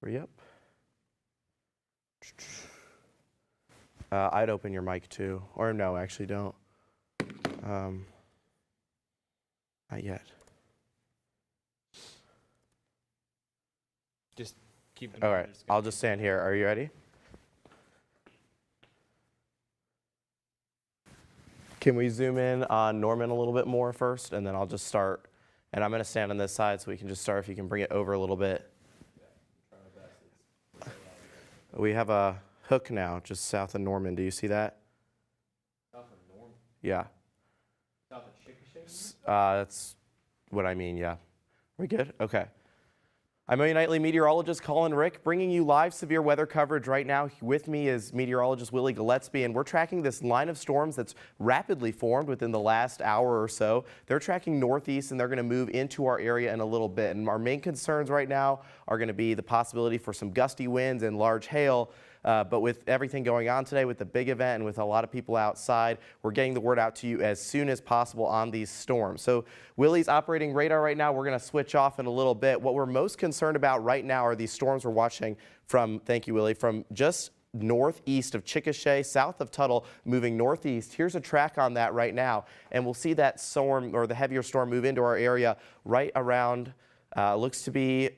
Hurry up. I'd open your mic too. Or no, actually don't. Not yet. Just keep it. All right, I'll just stand here. Are you ready? Can we zoom in on Norman a little bit more first, and then I'll just start. And I'm going to stand on this side so we can just start. If you can bring it over a little bit. We have a hook now just south of Norman. Do you see that? South of Norman? Yeah. South of Chickasha? That's what I mean, yeah. We good? Okay. I'm a nightly meteorologist Colin Rick, bringing you live severe weather coverage right now. With me is meteorologist Willie Gillespie, and we're tracking this line of storms that's rapidly formed within the last hour or so. They're tracking northeast, and they're going to move into our area in a little bit. And our main concerns right now are going to be the possibility for some gusty winds and large hail. But with everything going on today, with the big event and with a lot of people outside, we're getting the word out to you as soon as possible on these storms. So Willie's operating radar right now. We're going to switch off in a little bit. What we're most concerned about right now are these storms we're watching from, thank you, Willie, from just northeast of Chickasha, south of Tuttle, moving northeast. Here's a track on that right now. And we'll see that storm, or the heavier storm, move into our area right around, looks to be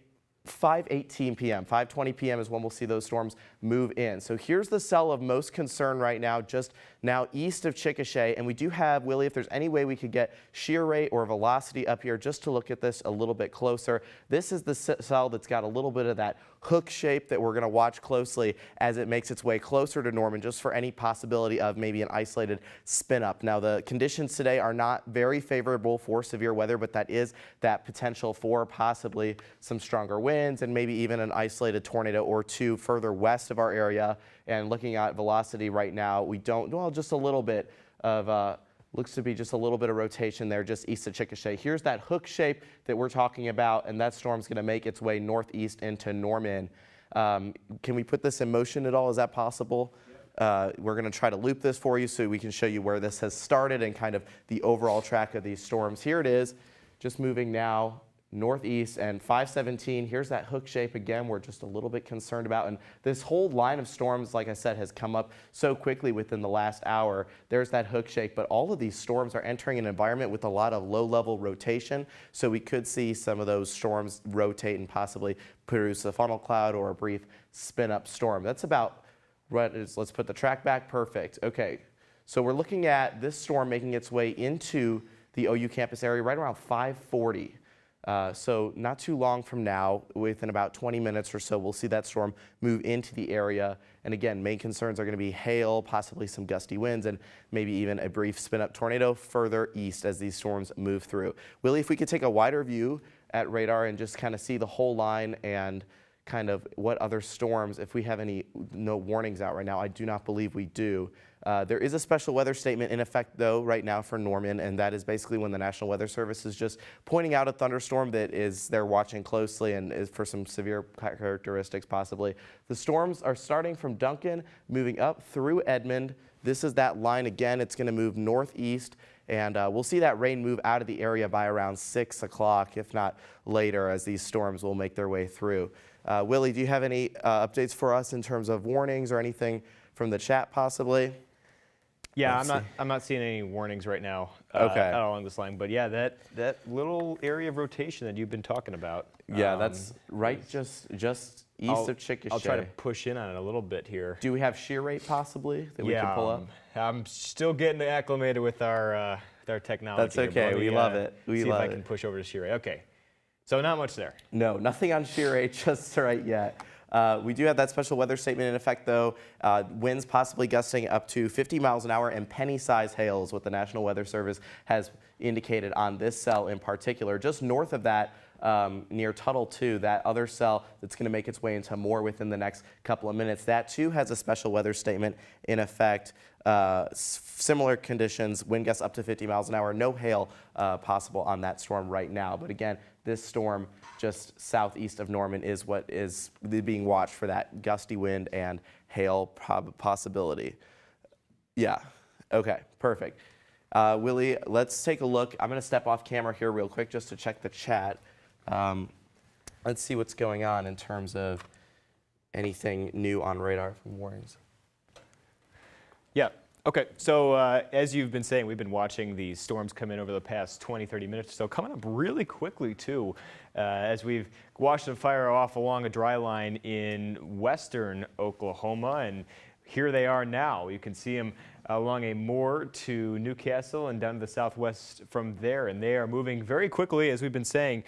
5:18 p.m. 5:20 p.m. is when we'll see those storms move in. So here's the cell of most concern right now, just now east of Chickasha. And we do have, Willie, if there's any way we could get shear rate or velocity up here just to look at this a little bit closer. This is the cell that's got a little bit of that hook shape that we're going to watch closely as it makes its way closer to Norman, just for any possibility of maybe an isolated spin up. Now, the conditions today are not very favorable for severe weather, but that is that potential for possibly some stronger winds and maybe even an isolated tornado or two further west of our area. And looking at velocity right now, we don't, well, just a little bit of, looks to be just a little bit of rotation there just east of Chickasha. Here's that hook shape that we're talking about, and that storm's going to make its way northeast into Norman. Can we put this in motion at all? Is that possible? Yep. We're going to try to loop this for you so we can show you where this has started and kind of the overall track of these storms. Here it is, just moving now northeast, and 517, here's that hook shape again we're just a little bit concerned about. And this whole line of storms, like I said, has come up so quickly within the last hour. There's that hook shape, but all of these storms are entering an environment with a lot of low-level rotation, so we could see some of those storms rotate and possibly produce a funnel cloud or a brief spin-up storm. That's about what is, let's put the track back, perfect. Okay, so we're looking at this storm making its way into the OU campus area right around 5:40. So not too long from now, within about 20 minutes or so, we'll see that storm move into the area. And again, main concerns are going to be hail, possibly some gusty winds, and maybe even a brief spin-up tornado further east as these storms move through. Willie, if we could take a wider view at radar and just kind of see the whole line and kind of what other storms, if we have any no warnings out right now. I do not believe we do. There is a special weather statement in effect, though, right now for Norman, and that is basically when the National Weather Service is just pointing out a thunderstorm that is they're watching closely and is for some severe characteristics possibly. The storms are starting from Duncan, moving up through Edmond. This is that line again. It's going to move northeast, and we'll see that rain move out of the area by around 6 o'clock, if not later, as these storms will make their way through. Willie, do you have any updates for us in terms of warnings or anything from the chat possibly? Yeah, I'm not seeing any warnings right now along this line. But yeah, that little area of rotation that you've been talking about. Yeah, that's right just east of Chickasha. I'll try to push in on it a little bit here. Do we have shear rate possibly that we can pull up? I'm still getting acclimated with our technology. That's okay. We love it. See if I can push over to shear rate. Okay. So not much there. No, nothing on shear rate just right yet. We do have that special weather statement in effect, though. Winds possibly gusting up to 50 miles an hour and penny-size hail is what the National Weather Service has indicated on this cell in particular. Just north of that, near Tuttle 2, that other cell that's going to make its way into more within the next couple of minutes. That, too, has a special weather statement in effect. Similar conditions, wind gusts up to 50 miles an hour, no hail possible on that storm right now. But again, this storm just southeast of Norman is what is being watched for that gusty wind and hail possibility. Yeah, okay, perfect. Willie, let's take a look. I'm going to step off camera here real quick just to check the chat. Let's see what's going on in terms of anything new on radar from warnings. Yeah. Okay. So as you've been saying, we've been watching these storms come in over the past 20, 30 minutes or so, coming up really quickly too, as we've watched them fire off along a dry line in western Oklahoma, and here they are now. You can see them along a moor to Newcastle and down to the southwest from there, and they are moving very quickly, as we've been saying,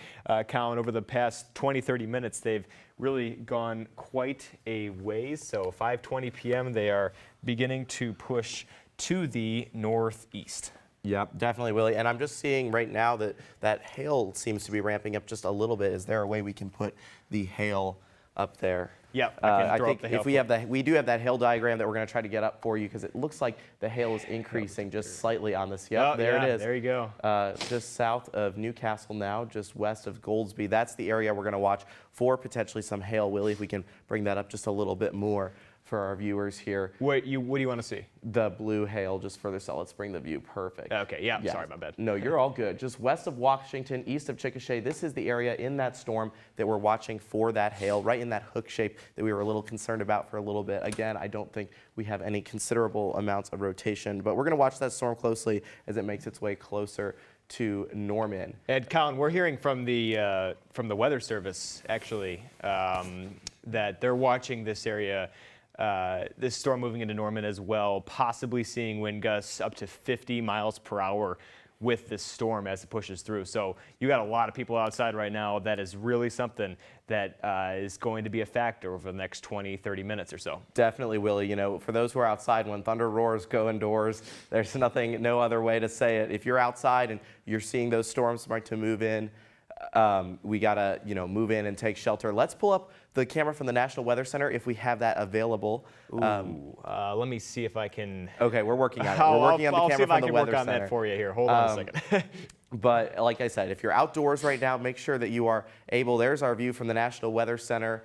Colin, over the past 20, 30 minutes. They've really gone quite a ways. So 5:20 p.m. they are beginning to push to the northeast. Yep, definitely, Willie. And I'm just seeing right now that that hail seems to be ramping up just a little bit. Is there a way we can put the hail up there? Yeah, I think if we have we do have that hail diagram that we're going to try to get up for you, because it looks like the hail is increasing just slightly on this. Yep, there it is. There you go. Just south of Newcastle now, just west of Goldsby. That's the area we're going to watch for potentially some hail. Willie, if we can bring that up just a little bit more for our viewers here. What do you want to see? The blue hail just further south. Let's bring the view. Perfect. Okay, yeah, sorry, my bad. No, you're all good. Just west of Washington, east of Chickasha, this is the area in that storm that we're watching for that hail, right in that hook shape that we were a little concerned about for a little bit. Again, I don't think we have any considerable amounts of rotation, but we're going to watch that storm closely as it makes its way closer to Norman. And Colin, we're hearing from the Weather Service, actually, that they're watching this area, this storm moving into Norman as well, possibly seeing wind gusts up to 50 miles per hour with this storm as it pushes through. So you got a lot of people outside right now. That is really something that is going to be a factor over the next 20, 30 minutes or so. Definitely, Willie. You know, for those who are outside, when thunder roars, go indoors. There's no other way to say it. If you're outside and you're seeing those storms start to move in, we gotta, move in and take shelter. Let's pull up the camera from the National Weather Center if we have that available. Let me see if I can. Okay, we're working on it. We're working on the camera from the Weather Center. I'll see if I can work on that for you here. Hold on a second. But like I said, if you're outdoors right now, make sure that you are able. There's our view from the National Weather Center.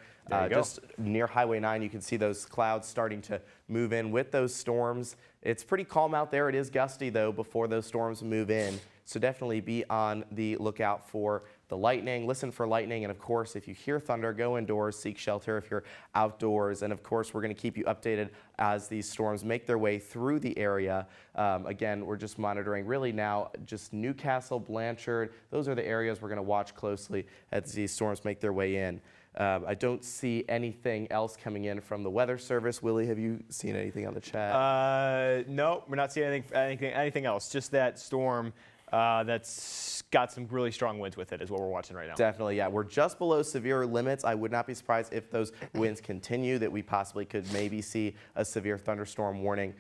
Just near Highway 9, you can see those clouds starting to move in with those storms. It's pretty calm out there. It is gusty, though, before those storms move in. So definitely be on the lookout for the lightning. Listen for lightning. And, of course, if you hear thunder, go indoors, seek shelter if you're outdoors. And, of course, we're going to keep you updated as these storms make their way through the area. Again, we're just monitoring really now just Newcastle, Blanchard. Those are the areas we're going to watch closely as these storms make their way in. I don't see anything else coming in from the Weather Service. Willie, have you seen anything on the chat? No, we're not seeing anything else. Just that storm that's got some really strong winds with it is what we're watching right now. Definitely, yeah. We're just below severe limits. I would not be surprised if those winds continue, that we possibly could maybe see a severe thunderstorm warning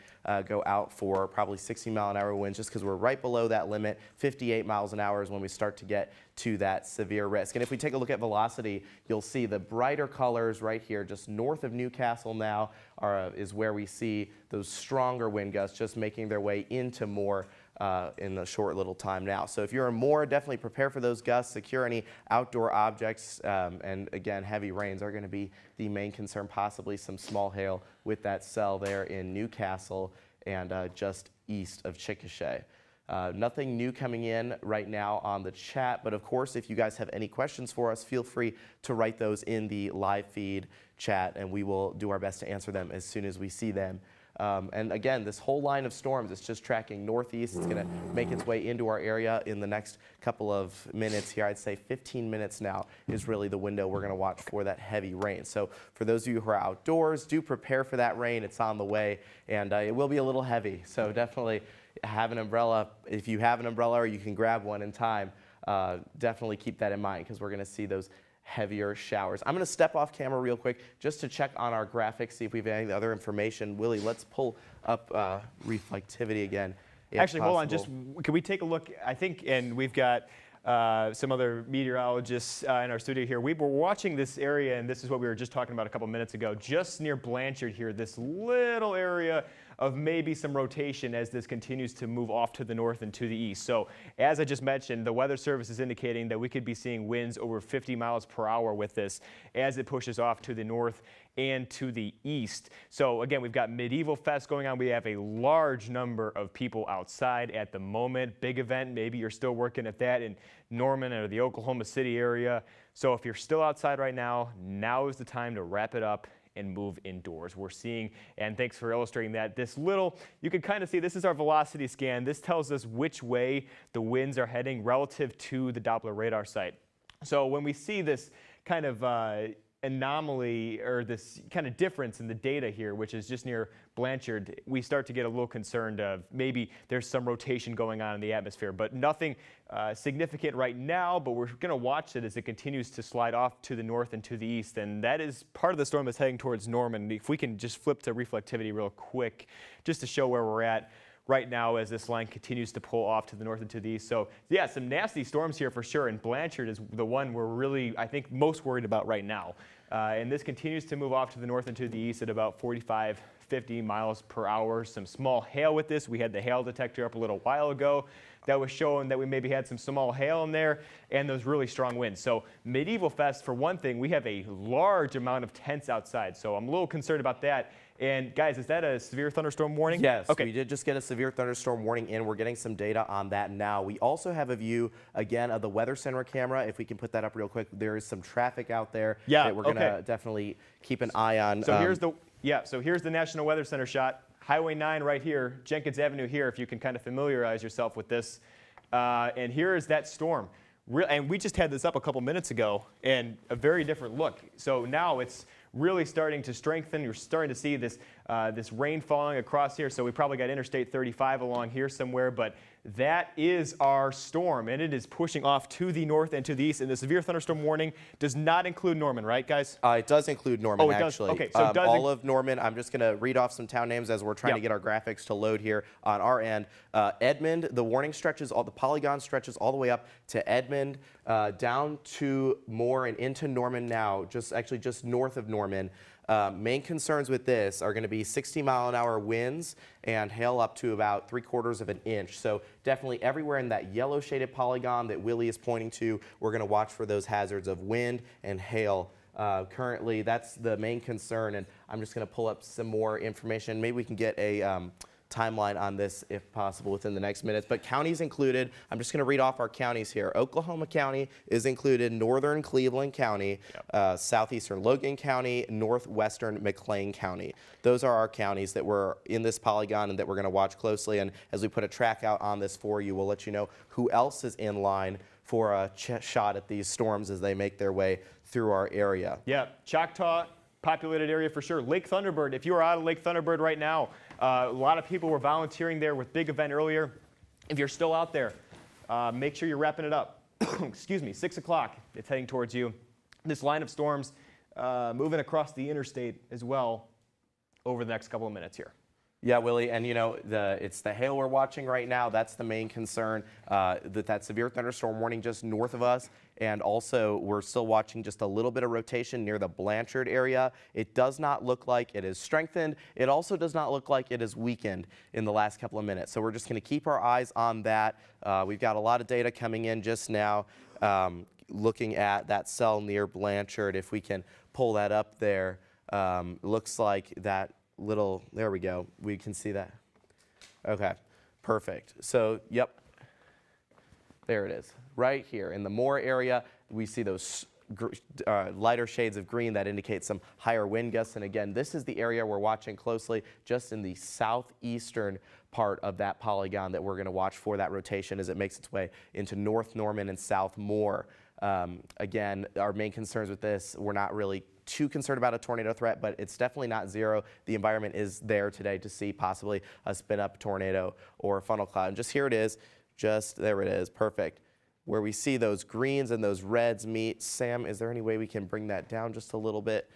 go out for probably 60-mile-an-hour winds, just because we're right below that limit. 58 miles an hour is when we start to get to that severe risk. And if we take a look at velocity, you'll see the brighter colors right here, just north of Newcastle now is where we see those stronger wind gusts just making their way into more in a short little time now. So if you're in Moore, definitely prepare for those gusts, secure any outdoor objects, and again, heavy rains are going to be the main concern, possibly some small hail with that cell there in Newcastle and just east of Chickasha. Nothing new coming in right now on the chat, but of course, if you guys have any questions for us, feel free to write those in the live feed chat, and we will do our best to answer them as soon as we see them. And again, this whole line of storms is just tracking northeast. It's going to make its way into our area in the next couple of minutes here. I'd say 15 minutes now is really the window we're going to watch for that heavy rain. So for those of you who are outdoors, do prepare for that rain. It's on the way, and it will be a little heavy. So definitely have an umbrella. If you have an umbrella or you can grab one in time, definitely keep that in mind, because we're going to see those heavier showers. I'm going to step off camera real quick just to check on our graphics, see if we have any other information. Willie, let's pull up reflectivity again. Actually, hold on. Just can we take a look? I think, and we've got some other meteorologists in our studio here. We were watching this area, and this is what we were just talking about a couple minutes ago, just near Blanchard here, this little area of maybe some rotation as this continues to move off to the north and to the east. So as I just mentioned, the Weather Service is indicating that we could be seeing winds over 50 miles per hour with this as it pushes off to the north and to the east. So again, we've got Medieval Fest going on. We have a large number of people outside at the moment. Big event, maybe you're still working at that in Norman or the Oklahoma City area. So if you're still outside right now, now is the time to wrap it up and move indoors. We're seeing, and thanks for illustrating that, this little, you can kind of see this is our velocity scan. This tells us which way the winds are heading relative to the Doppler radar site. So when we see this kind of anomaly or this kind of difference in the data here, which is just near Blanchard, we start to get a little concerned of maybe there's some rotation going on in the atmosphere, but nothing significant right now. But we're going to watch it as it continues to slide off to the north and to the east, and that is part of the storm that's heading towards Norman. If we can just flip to reflectivity real quick, just to show where we're at right now as this line continues to pull off to the north and to the east. So yeah, some nasty storms here for sure, and Blanchard is the one we're really, I think, most worried about right now. And this continues to move off to the north and to the east at about 45, 50 miles per hour. Some small hail with this. We had the hail detector up a little while ago that was showing that we maybe had some small hail in there and those really strong winds. So Medieval Fest, for one thing, we have a large amount of tents outside. So I'm a little concerned about that. And guys, is that a severe thunderstorm warning? Yes, okay. We did just get a severe thunderstorm warning in. We're getting some data on that now. We also have a view, again, of the Weather Center camera. If we can put that up real quick, there is some traffic out there that we're going to definitely keep an eye on. So here's the National Weather Center shot. Highway 9 right here, Jenkins Avenue here, if you can kind of familiarize yourself with this. And here is that storm. And we just had this up a couple minutes ago, and a very different look. So now it's really starting to strengthen. You're starting to see this, this rain falling across here. So we probably got Interstate 35 along here somewhere, but that is our storm, and it is pushing off to the north and to the east. And the severe thunderstorm warning does not include Norman, right, guys? It does include Norman, actually. Okay, so all of Norman. I'm just going to read off some town names as we're trying to get our graphics to load here on our end. Edmond, the warning stretches, the polygon stretches all the way up to Edmond, down to Moore and into Norman now, just north of Norman. Main concerns with this are going to be 60-mile-an-hour winds and hail up to about 3/4 of an inch. So definitely everywhere in that yellow shaded polygon that Willie is pointing to, we're going to watch for those hazards of wind and hail. Currently, that's the main concern, and I'm just going to pull up some more information. Maybe we can get a timeline on this if possible within the next minutes. But counties included, I'm just going to read off our counties here. Oklahoma County is included, northern Cleveland County, southeastern Logan County, northwestern McLean County. Those are our counties that were in this polygon and that we're going to watch closely. And as we put a track out on this for you, we'll let you know who else is in line for a shot at these storms as they make their way through our area. Yeah, Choctaw, populated area for sure. Lake Thunderbird, if you are out of Lake Thunderbird right now, a lot of people were volunteering there with Big Event earlier. If you're still out there, make sure you're wrapping it up. Excuse me, 6 o'clock, it's heading towards you. This line of storms moving across the interstate as well over the next couple of minutes here. Yeah, Willie, and you know, it's the hail we're watching right now. That's the main concern, that severe thunderstorm warning just north of us. And also, we're still watching just a little bit of rotation near the Blanchard area. It does not look like it is strengthened. It also does not look like it is weakened in the last couple of minutes. So we're just going to keep our eyes on that. We've got a lot of data coming in just now, looking at that cell near Blanchard. If we can pull that up there, looks like that little, there we go. We can see that. Okay, perfect. So, yep, there it is. Right here in the Moore area, we see those lighter shades of green that indicate some higher wind gusts. And again, this is the area we're watching closely, just in the southeastern part of that polygon that we're going to watch for that rotation as it makes its way into North Norman and South Moore. Again, our main concerns with this, we're not really too concerned about a tornado threat, but it's definitely not zero. The environment is there today to see possibly a spin-up tornado or a funnel cloud. And just here it is, just there it is, perfect. Where we see those greens and those reds meet. Sam, is there any way we can bring that down just a little bit,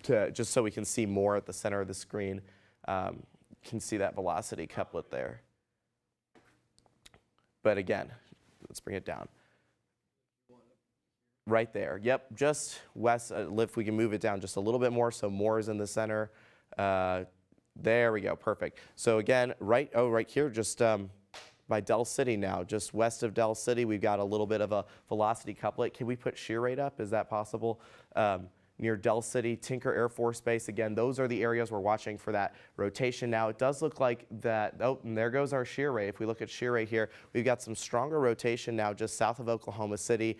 just so we can see more at the center of the screen? Can see that velocity couplet there. But again, let's bring it down. Right there, yep, just west, if we can move it down just a little bit more, so Moore is in the center. There we go, perfect. So again, right here, just by Del City now, just west of Del City, we've got a little bit of a velocity couplet. Can we put shear rate up? Is that possible? near Del City, Tinker Air Force Base. Again, those are the areas we're watching for that rotation. Now, it does look like that, oh, and there goes our shear ray. If we look at shear ray here, we've got some stronger rotation now just south of Oklahoma City,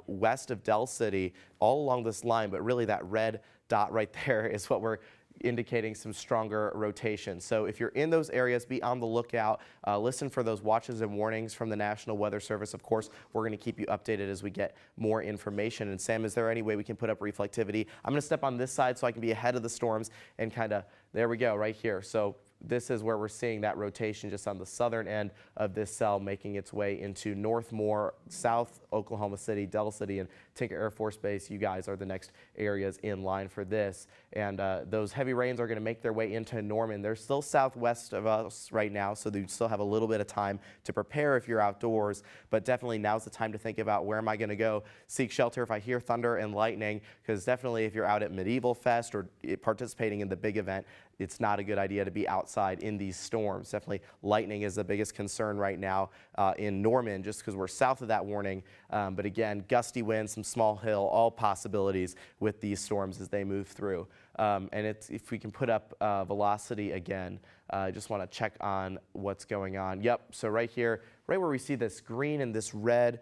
west of Del City, all along this line, but really that red dot right there is what we're indicating some stronger rotation. So if you're in those areas, be on the lookout. Listen for those watches and warnings from the National Weather Service. Of course, we're going to keep you updated as we get more information. And Sam, is there any way we can put up reflectivity? I'm going to step on this side so I can be ahead of the storms and kind of, there we go, right here. So this is where we're seeing that rotation just on the southern end of this cell, making its way into Northmore, South Oklahoma City, Del City, and Tinker Air Force Base. You guys are the next areas in line for this. And those heavy rains are going to make their way into Norman. They're still southwest of us right now, so you still have a little bit of time to prepare if you're outdoors. But definitely now's the time to think about, where am I going to go seek shelter if I hear thunder and lightning? Because definitely if you're out at Medieval Fest or participating in the big event, it's not a good idea to be outside in these storms. Definitely lightning is the biggest concern right now in Norman, just because we're south of that warning. But again, gusty winds, some small hail, all possibilities with these storms as they move through. If we can put up velocity again, I just want to check on what's going on. Yep, so right here, right where we see this green and this red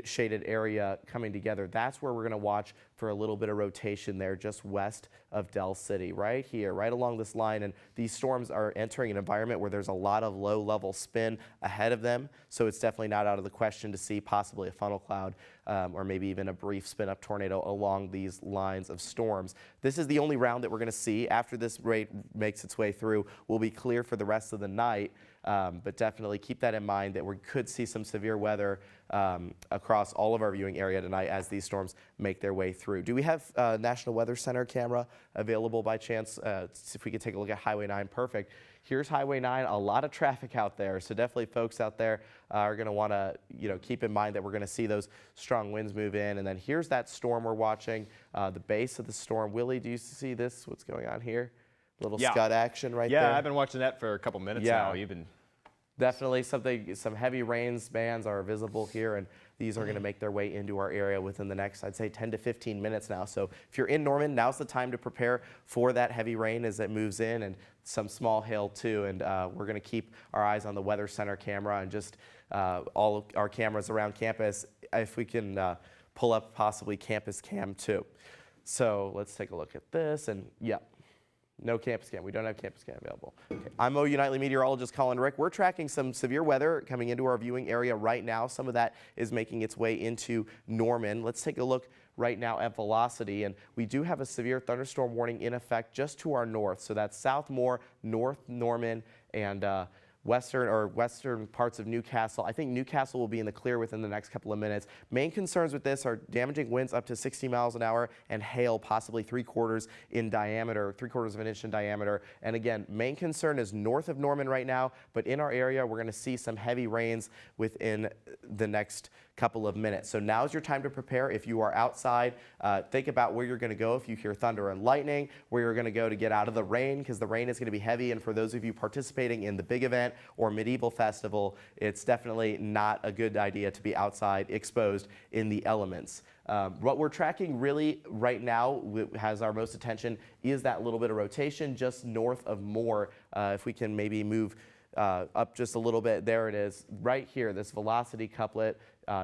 shaded area coming together, that's where we're going to watch for a little bit of rotation there just west of Del City, right here, right along this line. And these storms are entering an environment where there's a lot of low level spin ahead of them, so it's definitely not out of the question to see possibly a funnel cloud or maybe even a brief spin up tornado along these lines of storms. This is the only round that we're going to see. After this rate makes its way through, we'll be clear for the rest of the night. But definitely keep that in mind, that we could see some severe weather across all of our viewing area tonight as these storms make their way through. Do we have National Weather Center camera available by chance? If we could take a look at Highway 9, perfect. Here's Highway 9, a lot of traffic out there. So definitely folks out there are going to want to keep in mind that we're going to see those strong winds move in. And then here's that storm we're watching, the base of the storm. Willie, do you see this? What's going on here? Little Scud action right there. Yeah, I've been watching that for a couple minutes now even. Definitely some heavy rains bands are visible here, and these are going to make their way into our area within the next, I'd say, 10 to 15 minutes now. So if you're in Norman, now's the time to prepare for that heavy rain as it moves in, and some small hail too. And we're going to keep our eyes on the Weather Center camera and just all of our cameras around campus, if we can pull up possibly Campus Cam too. So let's take a look at this, and no Campus Cam. We don't have Campus Cam available. Okay. I'm OU Nightly meteorologist Colin Rick. We're tracking some severe weather coming into our viewing area right now. Some of that is making its way into Norman. Let's take a look right now at velocity, and we do have a severe thunderstorm warning in effect just to our north. So that's Southmore, North Norman, and western parts of Newcastle. I think Newcastle will be in the clear within the next couple of minutes. Main concerns with this are damaging winds up to 60 miles an hour and hail possibly 3/4 in diameter, 3/4 of an inch in diameter. And again, main concern is north of Norman right now, but in our area, we're going to see some heavy rains within the next couple of minutes. So now's your time to prepare. If you are outside, think about where you're going to go if you hear thunder and lightning, where you're going to go to get out of the rain, because the rain is going to be heavy. And for those of you participating in the big event or Medieval Festival, it's definitely not a good idea to be outside exposed in the elements. What we're tracking really right now has our most attention is that little bit of rotation just north of Moore. If we can maybe move up just a little bit, there it is, right here, this velocity couplet,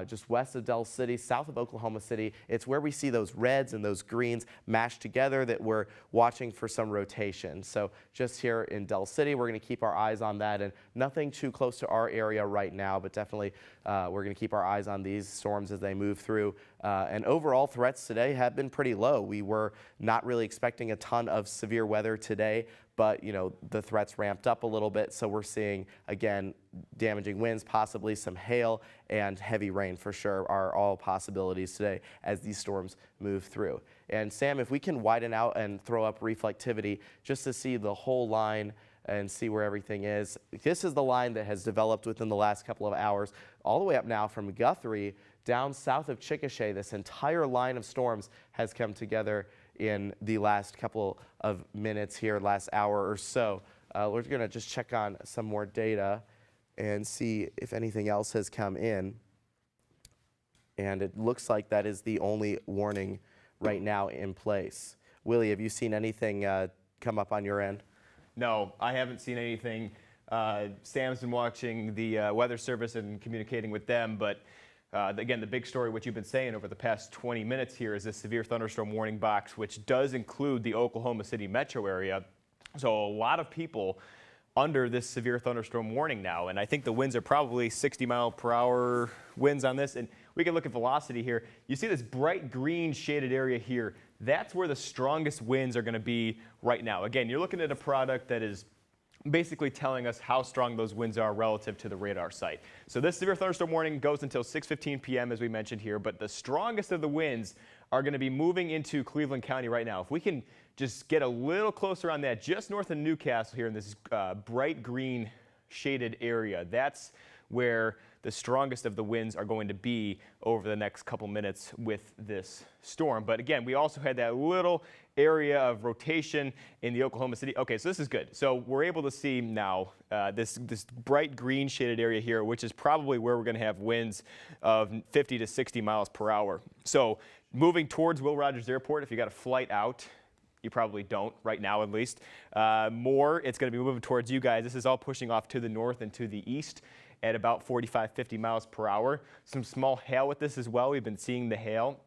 just west of Del City, south of Oklahoma City. It's where we see those reds and those greens mashed together that we're watching for some rotation. So just here in Del City, we're going to keep our eyes on that, and nothing too close to our area right now, but definitely we're going to keep our eyes on these storms as they move through. And overall threats today have been pretty low. We were not really expecting a ton of severe weather today, but the threats ramped up a little bit, so we're seeing again damaging winds, possibly some hail, and heavy rain for sure are all possibilities today as these storms move through. And Sam, if we can widen out and throw up reflectivity just to see the whole line and see where everything is. This is the line that has developed within the last couple of hours, all the way up now from Guthrie down south of Chickasha. This entire line of storms has come together in the last couple of minutes here, last hour or so. We're going to just check on some more data and see if anything else has come in. And it looks like that is the only warning right now in place. Willie, have you seen anything come up on your end? No, I haven't seen anything. Sam's been watching the Weather Service and communicating with them, but again, the big story, what you've been saying over the past 20 minutes here, is this severe thunderstorm warning box, which does include the Oklahoma City metro area. So a lot of people under this severe thunderstorm warning now, and I think the winds are probably 60-mile-per-hour winds on this. And we can look at velocity here. You see this bright green shaded area here. That's where the strongest winds are going to be right now. Again, you're looking at a product that is basically telling us how strong those winds are relative to the radar site. So this severe thunderstorm warning goes until 6:15 p.m. as we mentioned here, but the strongest of the winds are going to be moving into Cleveland County right now. If we can just get a little closer on that, just north of Newcastle here in this bright green shaded area, that's where the strongest of the winds are going to be over the next couple minutes with this storm. But again, we also had that little area of rotation in the Oklahoma City. Okay, so this is good. So we're able to see now this bright green shaded area here, which is probably where we're going to have winds of 50 to 60 miles per hour. So moving towards Will Rogers Airport, if you got a flight out, you probably don't right now, at least. More, it's going to be moving towards you guys. This is all pushing off to the north and to the east at about 45, 50 miles per hour. Some small hail with this as well. We've been seeing the hail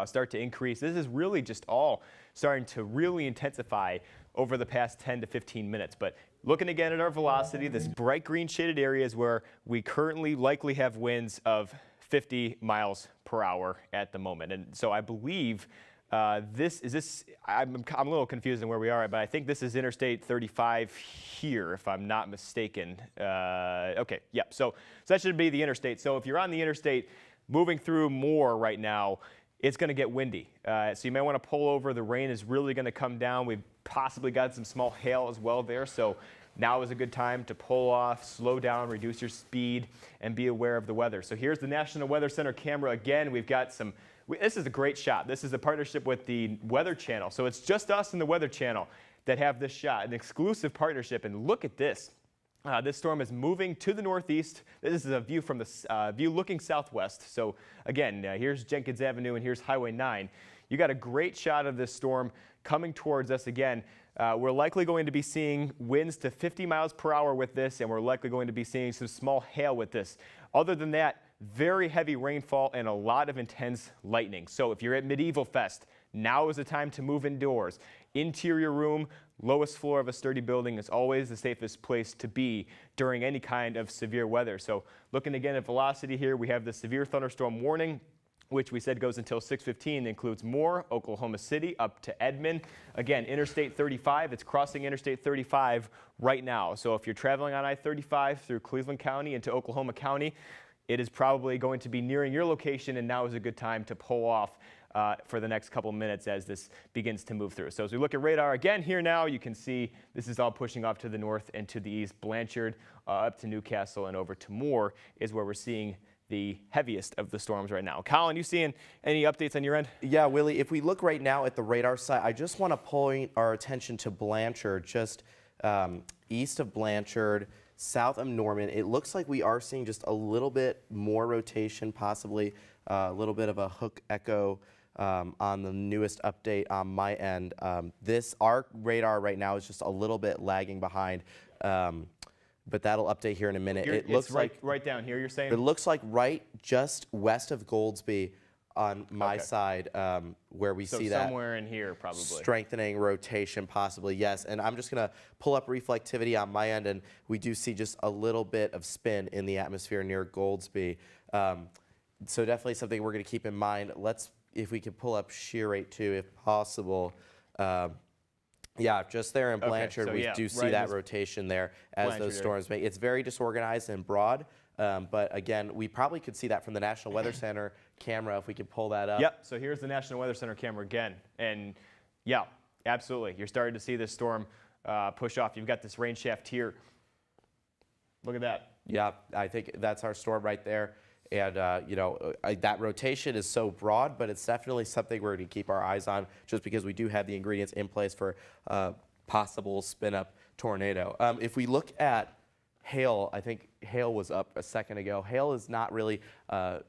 start to increase. This is really just all starting to really intensify over the past 10 to 15 minutes. But looking again at our velocity, this bright green shaded area is where we currently likely have winds of 50 miles per hour at the moment. And so I believe I'm a little confused on where we are, but I think this is Interstate 35 here, if I'm not mistaken. Okay, yeah, so that should be the interstate. So if you're on the interstate moving through Moore right now, it's going to get windy. So you may want to pull over. The rain is really going to come down. We've possibly got some small hail as well there. So now is a good time to pull off, slow down, reduce your speed, and be aware of the weather. So here's the National Weather Center camera again. We've got some. This is a great shot. This is a partnership with the Weather Channel. So it's just us and the Weather Channel that have this shot, an exclusive partnership. And look at this. This storm is moving to the northeast. This is a view from the view looking southwest. So again, here's Jenkins Avenue and here's Highway 9. You got a great shot of this storm coming towards us again. We're likely going to be seeing winds to 50 miles per hour with this, and we're likely going to be seeing some small hail with this. Other than that, very heavy rainfall and a lot of intense lightning. So if you're at Medieval Fest, now is the time to move indoors. Interior room, lowest floor of a sturdy building is always the safest place to be during any kind of severe weather. So looking again at velocity here, we have the severe thunderstorm warning, which we said goes until 6:15, includes Moore, Oklahoma City, up to Edmond. Again, Interstate 35, it's crossing Interstate 35 right now. So if you're traveling on I-35 through Cleveland County into Oklahoma County, it is probably going to be nearing your location, and now is a good time to pull off for the next couple minutes as this begins to move through. So as we look at radar again here now, you can see this is all pushing off to the north and to the east. Blanchard up to Newcastle and over to Moore is where we're seeing the heaviest of the storms right now. Colin, you seeing any updates on your end? Yeah, Willie, if we look right now at the radar site, I just want to point our attention to Blanchard, just east of Blanchard, south of Norman. It looks like we are seeing just a little bit more rotation, possibly a little bit of a hook echo on the newest update on my end. Our radar right now is just a little bit lagging behind, but that'll update here in a minute. It looks like right down here, you're saying? It looks like right just west of Goldsby on my side, where we see that somewhere in here probably. Strengthening rotation possibly, yes. And I'm just going to pull up reflectivity on my end, and we do see just a little bit of spin in the atmosphere near Goldsby. So definitely something we're going to keep in mind. If we could pull up shear rate too, if possible. Yeah, just there in Blanchard, so we do see that rotation there as those storms make. It's very disorganized and broad, but again, we probably could see that from the National Weather Center camera if we could pull that up. Yep, so here's the National Weather Center camera again. And yeah, absolutely. You're starting to see this storm push off. You've got this rain shaft here. Look at that. Yeah, I think that's our storm right there. And, that rotation is so broad, but it's definitely something we're going to keep our eyes on just because we do have the ingredients in place for possible spin-up tornado. If we look at hail, I think hail was up a second ago. Hail is not really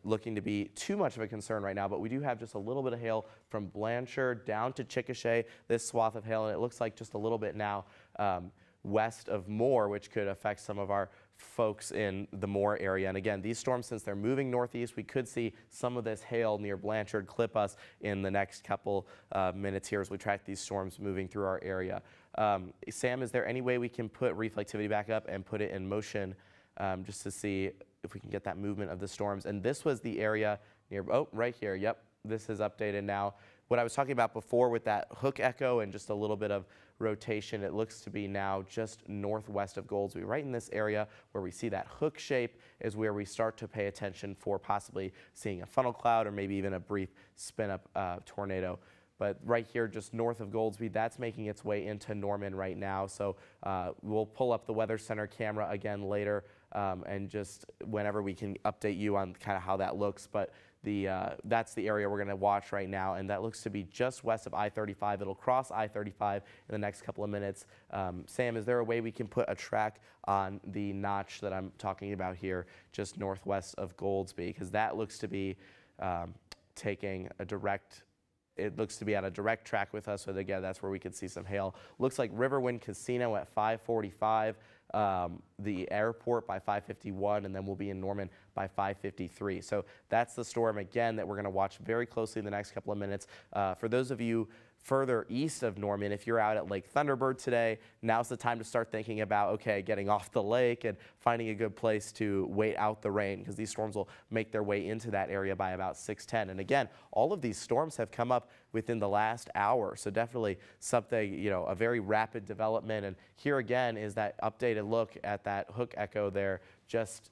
looking to be too much of a concern right now, but we do have just a little bit of hail from Blanchard down to Chickasha, this swath of hail, and it looks like just a little bit now west of Moore, which could affect some of our folks in the Moore area. And again, these storms, since they're moving northeast, we could see some of this hail near Blanchard clip us in the next couple minutes here as we track these storms moving through our area. Sam, is there any way we can put reflectivity back up and put it in motion just to see if we can get that movement of the storms? And this was the area near, oh, right here. Yep, this is updated now. What I was talking about before with that hook echo and just a little bit of rotation, it looks to be now just northwest of Goldsby. Right in this area where we see that hook shape is where we start to pay attention for possibly seeing a funnel cloud or maybe even a brief spin up tornado. But right here, just north of Goldsby, that's making its way into Norman right now. So we'll pull up the Weather Center camera again later and just whenever we can update you on kind of how that looks. But that's the area we're going to watch right now, and that looks to be just west of I-35. It'll cross I-35 in the next couple of minutes. Sam, is there a way we can put a track on the notch that I'm talking about here, just northwest of Goldsby? Because that looks to be taking a direct. It looks to be on a direct track with us, so again, that's where we could see some hail. Looks like Riverwind Casino at 5:45, the airport by 5:51, and then we'll be in Norman by 5:53. So that's the storm, again, that we're going to watch very closely in the next couple of minutes. For those of you further east of Norman, if you're out at Lake Thunderbird today, now's the time to start thinking about, okay, getting off the lake and finding a good place to wait out the rain, because these storms will make their way into that area by about 6:10. And again, all of these storms have come up within the last hour, so definitely something, you know, a very rapid development. And here again is that updated look at that hook echo there, just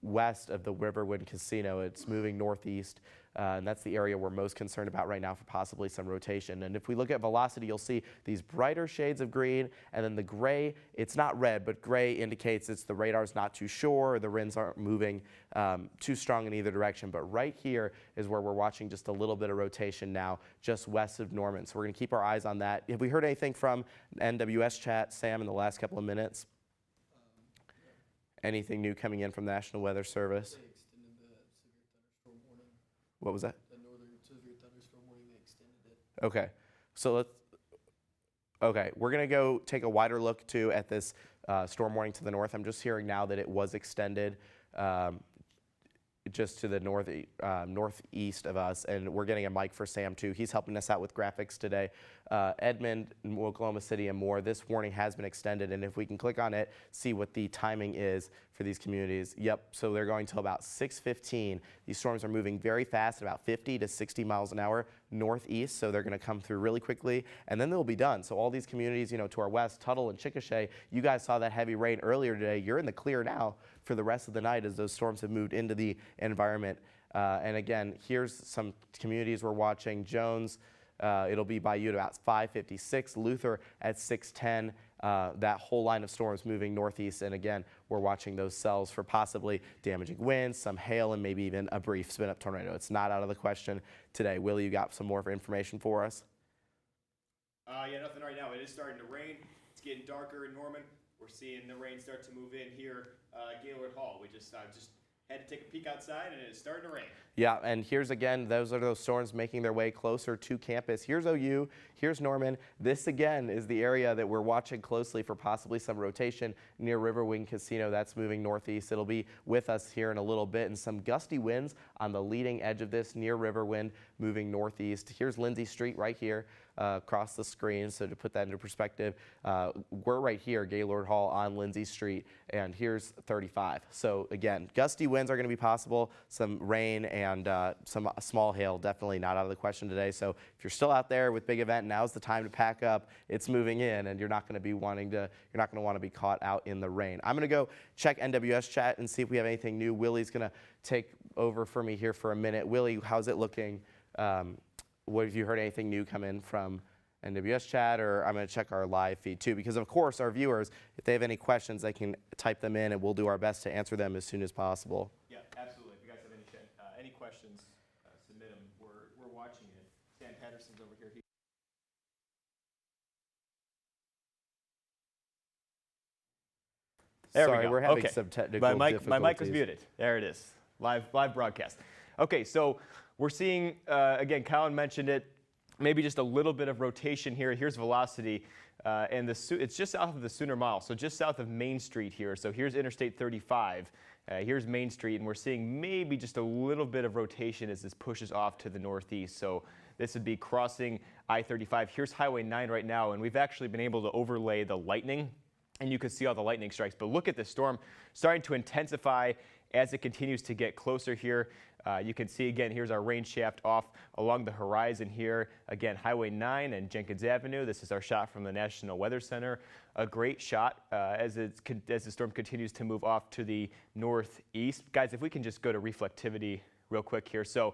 west of the Riverwind Casino. It's moving northeast. And that's the area we're most concerned about right now for possibly some rotation. And if we look at velocity, you'll see these brighter shades of green, and then the gray, it's not red, but gray indicates it's the radar's not too sure, or the winds aren't moving too strong in either direction. But right here is where we're watching just a little bit of rotation now, just west of Norman. So we're going to keep our eyes on that. Have we heard anything from NWS chat, Sam, in the last couple of minutes? Anything new coming in from the National Weather Service? They extended the severe thunderstorm warning. What was that? The northern severe thunderstorm warning, they extended it. Okay, so we're gonna go take a wider look too at this storm warning to the north. I'm just hearing now that it was extended just to the northeast of us, and we're getting a mic for Sam too. He's helping us out with graphics today. Edmond, Oklahoma City, and more. This warning has been extended, and if we can click on it, see what the timing is for these communities. Yep, so they're going till about 6:15. These storms are moving very fast, about 50 to 60 miles an hour northeast, so they're going to come through really quickly, and then they'll be done. So all these communities, you know, to our west, Tuttle and Chickasha, you guys saw that heavy rain earlier today. You're in the clear now for the rest of the night as those storms have moved into the environment. And again, here's some communities we're watching. Jones, it'll be by you at about 5:56. Luther at 6:10. That whole line of storms moving northeast. And again, we're watching those cells for possibly damaging winds, some hail, and maybe even a brief spin-up tornado. It's not out of the question today. Willie, you got some more information for us? Yeah, nothing right now. It is starting to rain. It's getting darker in Norman. We're seeing the rain start to move in here. Gaylord Hall. We just had to take a peek outside, and it's starting to rain. Yeah, and here's again, those are those storms making their way closer to campus. Here's OU, here's Norman. This again is the area that we're watching closely for possibly some rotation near Riverwind Casino. That's moving northeast. It'll be with us here in a little bit, and some gusty winds on the leading edge of this near Riverwind moving northeast. Here's Lindsay Street right here. Across the screen, so to put that into perspective, we're right here, Gaylord Hall on Lindsay Street, and here's 35. So again, gusty winds are going to be possible, some rain and some small hail, definitely not out of the question today. So if you're still out there with big event, now's the time to pack up. It's moving in, and you're not going to want to be caught out in the rain. I'm going to go check NWS chat and see if we have anything new. Willie's going to take over for me here for a minute. Willie, how's it looking? What have you heard anything new come in from NWS chat? Or I'm going to check our live feed too, because of course our viewers, if they have any questions, they can type them in and we'll do our best to answer them as soon as possible. Yeah, absolutely. If you guys have any questions, submit them. We're watching it. Stan Patterson's over here. There Sorry, we go. we're having Okay. some technical My mic was difficulties. muted. There it is. Live broadcast. Okay, so we're seeing, again, Colin mentioned it, maybe just a little bit of rotation here. Here's velocity. And it's just south of the Sooner Mile, so just south of Main Street here. So here's Interstate 35. Here's Main Street, and we're seeing maybe just a little bit of rotation as this pushes off to the northeast. So this would be crossing I-35. Here's Highway 9 right now, and we've actually been able to overlay the lightning, and you can see all the lightning strikes. But look at the storm starting to intensify as it continues to get closer here. You can see, again, here's our rain shaft off along the horizon here. Again, Highway 9 and Jenkins Avenue. This is our shot from the National Weather Center. A great shot as the storm continues to move off to the northeast. Guys, if we can just go to reflectivity real quick here. So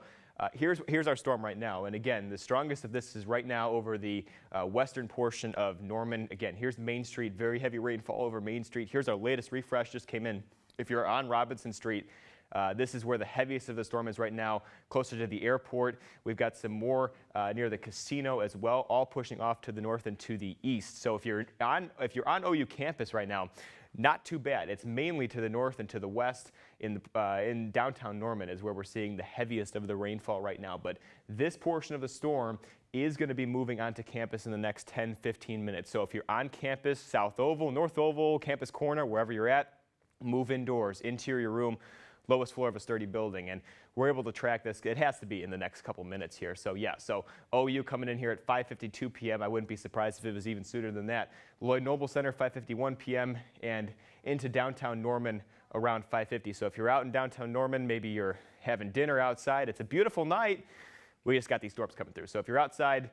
here's our storm right now. And again, the strongest of this is right now over the western portion of Norman. Again, here's Main Street, very heavy rainfall over Main Street. Here's our latest refresh, just came in. If you're on Robinson Street, this is where the heaviest of the storm is right now, closer to the airport. We've got some more near the casino as well, all pushing off to the north and to the east. So if you're on OU campus right now, not too bad. It's mainly to the north and to the west. In downtown Norman is where we're seeing the heaviest of the rainfall right now. But this portion of the storm is going to be moving onto campus in the next 10, 15 minutes. So if you're on campus, South Oval, North Oval, Campus Corner, wherever you're at, move indoors, interior room, lowest floor of a sturdy building. And we're able to track this. It has to be in the next couple minutes here. So yeah, so OU coming in here at 5:52 p.m. I wouldn't be surprised if it was even sooner than that. Lloyd Noble Center, 5:51 p.m. and into downtown Norman around 5:50. So if you're out in downtown Norman, maybe you're having dinner outside. It's a beautiful night. We just got these storms coming through. So if you're outside,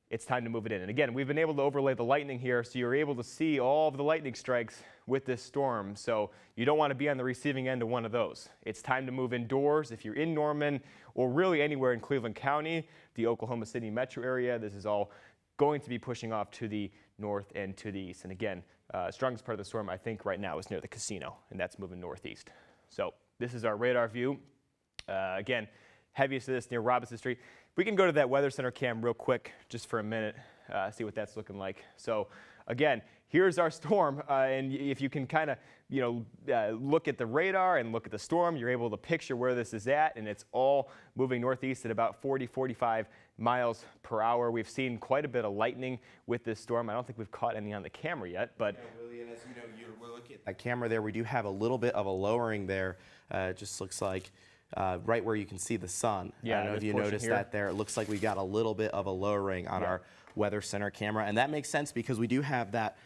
it's time to move it in. And again, we've been able to overlay the lightning here, so you're able to see all of the lightning strikes with this storm. So you don't want to be on the receiving end of one of those. It's time to move indoors. If you're in Norman or really anywhere in Cleveland County, the Oklahoma City metro area, this is all going to be pushing off to the north and to the east. And again, strongest part of the storm, I think, right now is near the casino, and that's moving northeast. So this is our radar view. Again, heaviest of this near Robinson Street. We can go to that Weather Center cam real quick just for a minute, see what that's looking like. So again, here's our storm, and if you can kind of look at the radar and look at the storm, you're able to picture where this is at, and it's all moving northeast at about 40, 45 miles per hour. We've seen quite a bit of lightning with this storm. I don't think we've caught any on the camera yet, but Willie, and as you know, we're looking at that camera there. We do have a little bit of a lowering there. It just looks like right where you can see the sun. Yeah, I don't know if you noticed that there. It looks like we got a little bit of a lowering on our Weather Center camera, and that makes sense because we do have that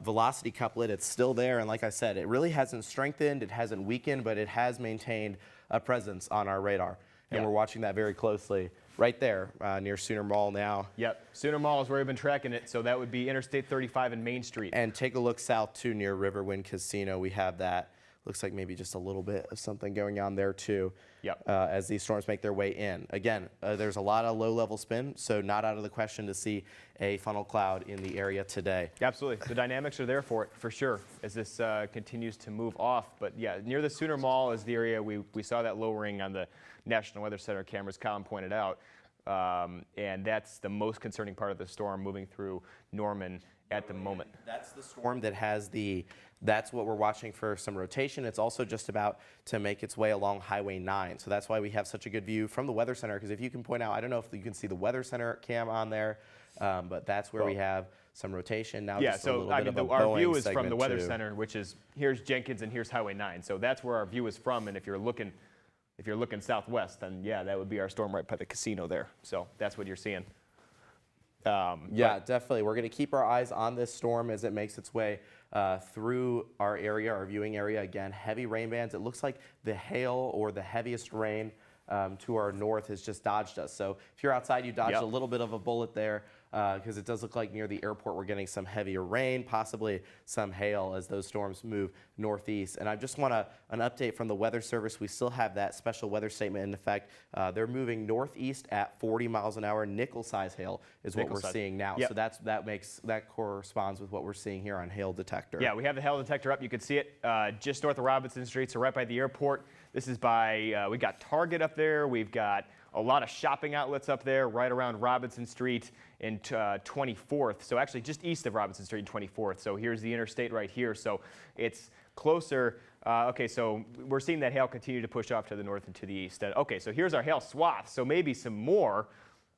velocity couplet. It's still there, and like I said, it really hasn't strengthened, it hasn't weakened, but it has maintained a presence on our radar, and we're watching that very closely right there near Sooner Mall now. Yep, Sooner Mall is where we've been tracking it, so that would be Interstate 35 and Main Street. And take a look south too near Riverwind Casino. We have that. Looks like maybe just a little bit of something going on there too. Yep. As these storms make their way in. Again, there's a lot of low-level spin, so not out of the question to see a funnel cloud in the area today. Absolutely. The dynamics are there for it, for sure, as this continues to move off. But yeah, near the Sooner Mall is the area we saw that lowering on the National Weather Center cameras, Colin pointed out. And that's the most concerning part of the storm moving through Norman at the moment. That's the storm that has that's what we're watching for some rotation. It's also just about to make its way along Highway 9. So that's why we have such a good view from the Weather Center, because if you can point out, I don't know if you can see the Weather Center cam on there, but that's where we have some rotation. Now yeah, just a so little I bit mean, of a our Boeing view is from segment the Weather too. Center, which is here's Jenkins and here's Highway 9. So that's where our view is from, and if you're looking southwest, then yeah, that would be our storm right by the casino there. So that's what you're seeing. Yeah, definitely. We're going to keep our eyes on this storm as it makes its way through our area, our viewing area. Again, heavy rain bands. It looks like the hail or the heaviest rain to our north has just dodged us. So if you're outside, you dodged a little bit of a bullet there because it does look like near the airport we're getting some heavier rain, possibly some hail as those storms move northeast. And I just want an update from the Weather Service. We still have that special weather statement in effect. They're moving northeast at 40 miles an hour. Nickel-size hail is what we're seeing now. So that corresponds with what we're seeing here on hail detector. Yeah, we have the hail detector up. You can see it just north of Robinson Street, so right by the airport. This is by, we got Target up there. We've got a lot of shopping outlets up there right around Robinson Street and 24th. So actually just east of Robinson Street and 24th. So here's the interstate right here. So it's closer. Okay, so we're seeing that hail continue to push off to the north and to the east. Okay, so here's our hail swath. So maybe some more,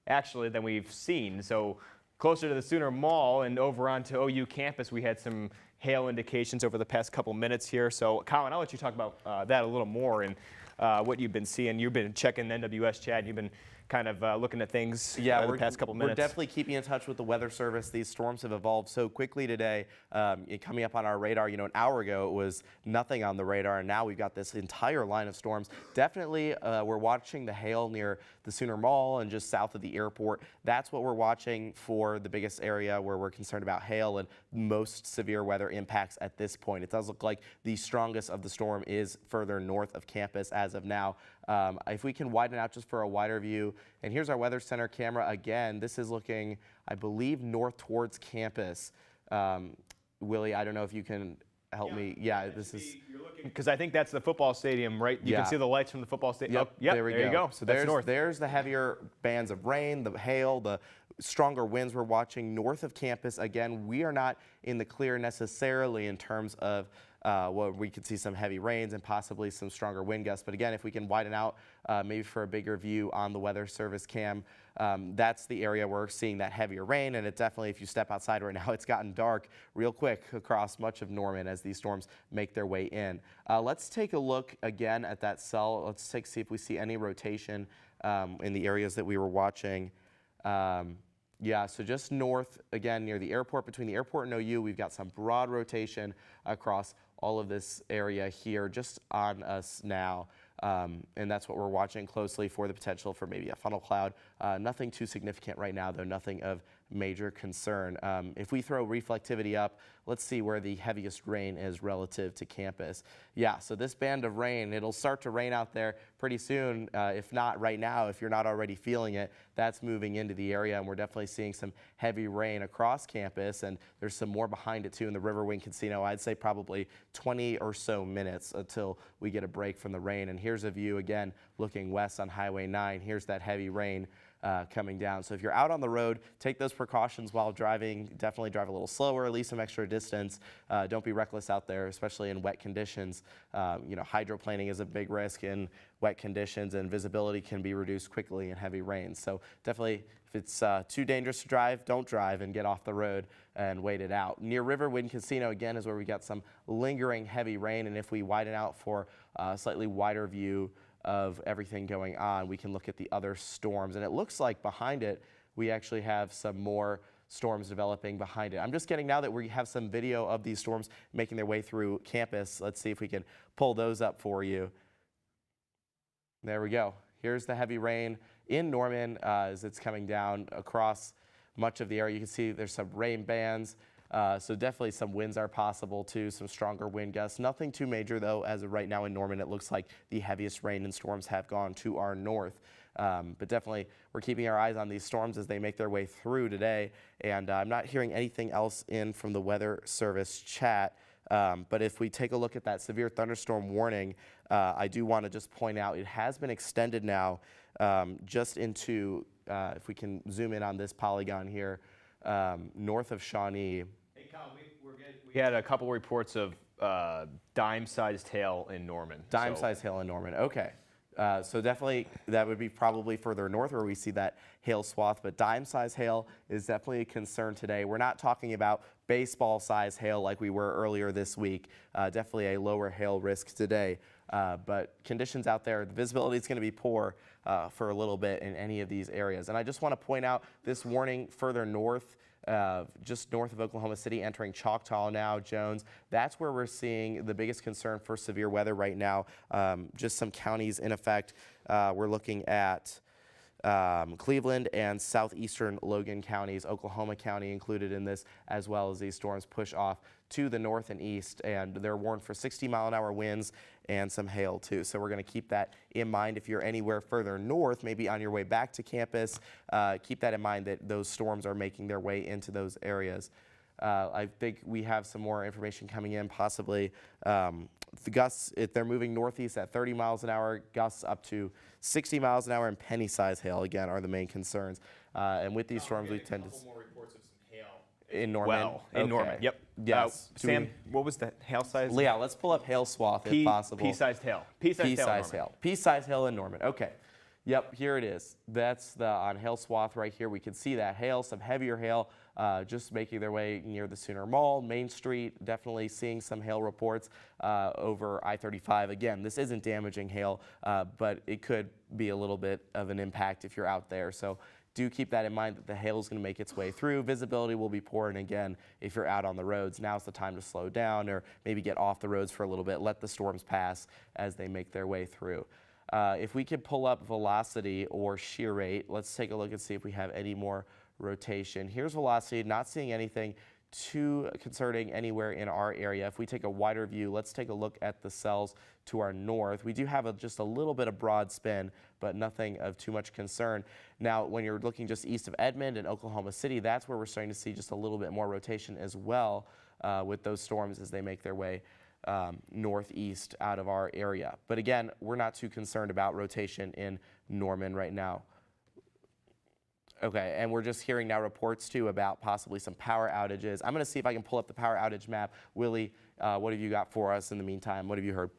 actually, than we've seen. So closer to the Sooner Mall and over onto OU campus, we had some hail indications over the past couple minutes here. So Colin, I'll let you talk about that a little more and what you've been seeing. You've been checking the NWS chat. You've been kind of looking at things the past couple minutes. We're definitely keeping in touch with the Weather Service. These storms have evolved so quickly today. Coming up on our radar, an hour ago it was nothing on the radar, and now we've got this entire line of storms. Definitely, we're watching the hail near the Sooner Mall and just south of the airport. That's what we're watching for the biggest area where we're concerned about hail and most severe weather impacts at this point. It does look like the strongest of the storm is further north of campus as of now. If we can widen out just for a wider view, and here's our Weather Center camera again. This is looking, I believe, north towards campus. Willie, I don't know if you can help me. Yeah, this is. Because I think that's the football stadium, right? You can see the lights from the football stadium. Yep, there you go. So that's north. there's the heavier bands of rain, the hail, the stronger winds we're watching north of campus. Again, we are not in the clear necessarily in terms of well, we could see some heavy rains and possibly some stronger wind gusts. But again, if we can widen out maybe for a bigger view on the Weather Service cam, that's the area where we're seeing that heavier rain. And it definitely, if you step outside right now, it's gotten dark real quick across much of Norman as these storms make their way in. Let's take a look again at that cell. Let's see if we see any rotation in the areas that we were watching. Yeah, so just north, again, near the airport, between the airport and OU, we've got some broad rotation across all of this area here just on us now. And that's what we're watching closely for the potential for maybe a funnel cloud. Nothing too significant right now, though, nothing of major concern. If we throw reflectivity up, let's see where the heaviest rain is relative to campus. Yeah, so this band of rain, it'll start to rain out there pretty soon, if not right now, if you're not already feeling it. That's moving into the area, and we're definitely seeing some heavy rain across campus, and there's some more behind it too in the Riverwind Casino. I'd say probably 20 or so minutes until we get a break from the rain. And here's a view again looking west on Highway 9. Here's that heavy rain coming down. So if you're out on the road, take those precautions while driving. Definitely drive a little slower, leave some extra distance. Don't be reckless out there, especially in wet conditions. Hydroplaning is a big risk in wet conditions, and visibility can be reduced quickly in heavy rain. So definitely, if it's too dangerous to drive, don't drive and get off the road and wait it out. Near Riverwind Casino, again, is where we got some lingering heavy rain, and if we widen out for a slightly wider view of everything going on, we can look at the other storms, and it looks like behind it we actually have some more storms developing behind it. I'm just getting, now that we have some video of these storms making their way through campus, let's see if we can pull those up for you. There we go. Here's the heavy rain in Norman as it's coming down across much of the area. You can see there's some rain bands. So definitely some winds are possible too, some stronger wind gusts. Nothing too major though, as of right now in Norman. It looks like the heaviest rain and storms have gone to our north. But definitely we're keeping our eyes on these storms as they make their way through today. And I'm not hearing anything else in from the Weather Service chat. But if we take a look at that severe thunderstorm warning, I do want to just point out it has been extended now just into, if we can zoom in on this polygon here, north of Shawnee. Hey, Colin, we had a couple reports of dime-sized hail in Norman. Dime-sized hail in Norman, okay. So definitely that would be probably further north where we see that hail swath, but dime-sized hail is definitely a concern today. We're not talking about baseball-sized hail like we were earlier this week. Definitely a lower hail risk today. But conditions out there, the visibility is going to be poor for a little bit in any of these areas. And I just want to point out this warning further north, just north of Oklahoma City, entering Choctaw now, Jones. That's where we're seeing the biggest concern for severe weather right now. Just some counties in effect. We're looking at Cleveland and southeastern Logan counties, Oklahoma County included in this, as well as these storms push off to the north and east, and they're warned for 60-mile-an-hour winds and some hail too. So we're going to keep that in mind. If you're anywhere further north, maybe on your way back to campus, keep that in mind that those storms are making their way into those areas. I think we have some more information coming in, possibly. The gusts, if they're moving northeast at 30 miles an hour, gusts up to 60 miles an hour, and penny-size hail, again, are the main concerns. And with these storms, we tend to... more reports of some hail In Norman? well. In Norman, Okay. yep. Yes. Do Sam, what was the hail size? Yeah, let's pull up hail swath if possible. Pea-sized hail. Pea-sized hail. in Pea-sized Norman. hail. Pea-sized hail in Norman. Okay. Yep, here it is. That's the on hail swath right here. We can see that hail, some heavier hail, just making their way near the Sooner Mall, Main Street. Definitely seeing some hail reports over I-35. Again, this isn't damaging hail, but it could be a little bit of an impact if you're out there. So do keep that in mind that the hail is going to make its way through. Visibility will be poor, and again, if you're out on the roads, now's the time to slow down or maybe get off the roads for a little bit. Let the storms pass as they make their way through. If we could pull up velocity or shear rate, let's take a look and see if we have any more rotation. Here's velocity, not seeing anything too concerning anywhere in our area. If we take a wider view, let's take a look at the cells to our north. We do have just a little bit of broad spin, but nothing of too much concern. Now, when you're looking just east of Edmond and Oklahoma City, that's where we're starting to see just a little bit more rotation as well with those storms as they make their way northeast out of our area. But again, we're not too concerned about rotation in Norman right now. Okay, and we're just hearing now reports too about possibly some power outages. I'm going to see if I can pull up the power outage map. Willie, what have you got for us in the meantime? What have you heard?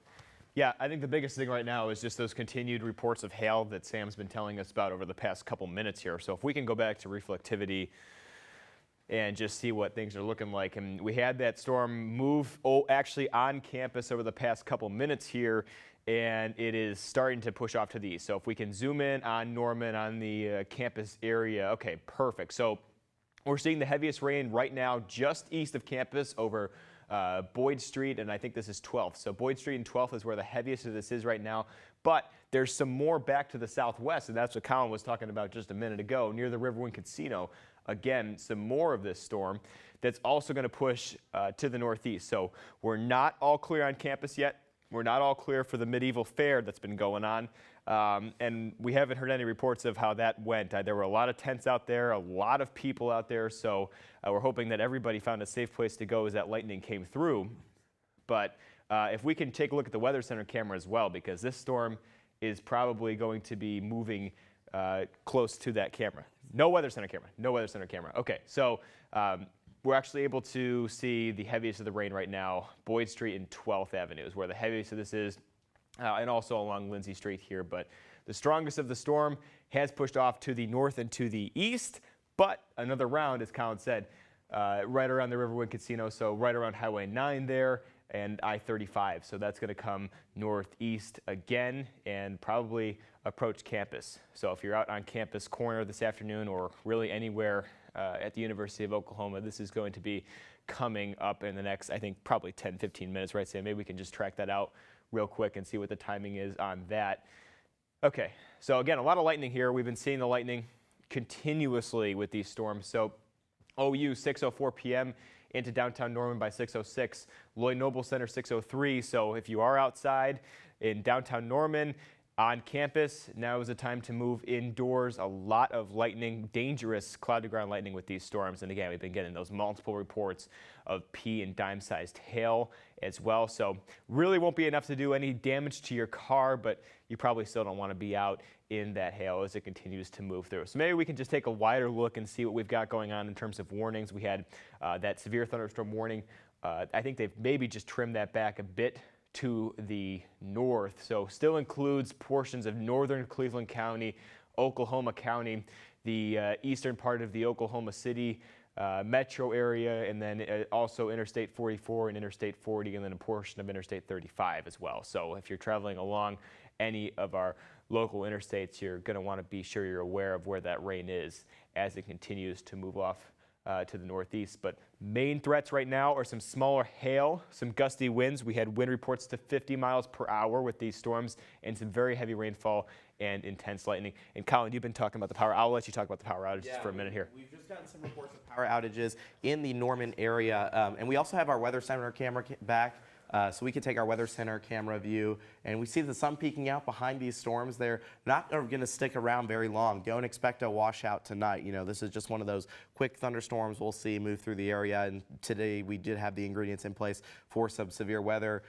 Yeah, I think the biggest thing right now is just those continued reports of hail that Sam's been telling us about over the past couple minutes here. So if we can go back to reflectivity and just see what things are looking like. And we had that storm move actually on campus over the past couple minutes here, and it is starting to push off to the east. So if we can zoom in on Norman on the campus area, okay, perfect. So we're seeing the heaviest rain right now just east of campus over Boyd Street, and I think this is 12th. So Boyd Street and 12th is where the heaviest of this is right now. But there's some more back to the southwest, and that's what Colin was talking about just a minute ago, near the Riverwind Casino. Again, some more of this storm that's also going to push to the northeast. So we're not all clear on campus yet. We're not all clear for the medieval fair that's been going on. And we haven't heard any reports of how that went. There were a lot of tents out there, a lot of people out there. So we're hoping that everybody found a safe place to go as that lightning came through. But if we can take a look at the Weather Center camera as well, because this storm is probably going to be moving close to that camera. No Weather Center camera. No Weather Center camera. Okay, so we're actually able to see the heaviest of the rain right now, Boyd Street and 12th Avenue is where the heaviest of this is, and also along Lindsay Street here. But the strongest of the storm has pushed off to the north and to the east, but another round, as Colin said, right around the Riverwind Casino, so right around Highway 9 there, and I-35. So that's going to come northeast again and probably approach campus. So if you're out on Campus Corner this afternoon or really anywhere at the University of Oklahoma, this is going to be coming up in the next, I think, probably 10, 15 minutes, right, Sam? Maybe we can just track that out real quick and see what the timing is on that. Okay, so again, a lot of lightning here. We've been seeing the lightning continuously with these storms. So OU 6:04 p.m. into downtown Norman by 6:06. Lloyd Noble Center 6:03. So if you are outside in downtown Norman on campus, now is the time to move indoors. A lot of lightning, dangerous cloud-to-ground lightning with these storms. And again, we've been getting those multiple reports of pea and dime-sized hail as well. So really won't be enough to do any damage to your car, but you probably still don't want to be out in that hail as it continues to move through. So maybe we can just take a wider look and see what we've got going on in terms of warnings. We had that severe thunderstorm warning. I think they've maybe just trimmed that back a bit to the north. So still includes portions of northern Cleveland County, Oklahoma County, the eastern part of the Oklahoma City metro area, and then also Interstate 44 and Interstate 40, and then a portion of Interstate 35 as well. So if you're traveling along any of our local interstates, you're going to want to be sure you're aware of where that rain is as it continues to move off to the northeast. But main threats right now are some smaller hail, some gusty winds. We had wind reports to 50 miles per hour with these storms, and some very heavy rainfall and intense lightning. And Colin, you've been talking about the power. I'll let you talk about the power outages for a minute here. We've just gotten some reports of power outages in the Norman area, and we also have our Weather Center camera back. So we can take our Weather Center camera view, and we see the sun peeking out behind these storms. They're not going to stick around very long. Don't expect a washout tonight. You know, this is just one of those quick thunderstorms we'll see move through the area. And today we did have the ingredients in place for some severe weather,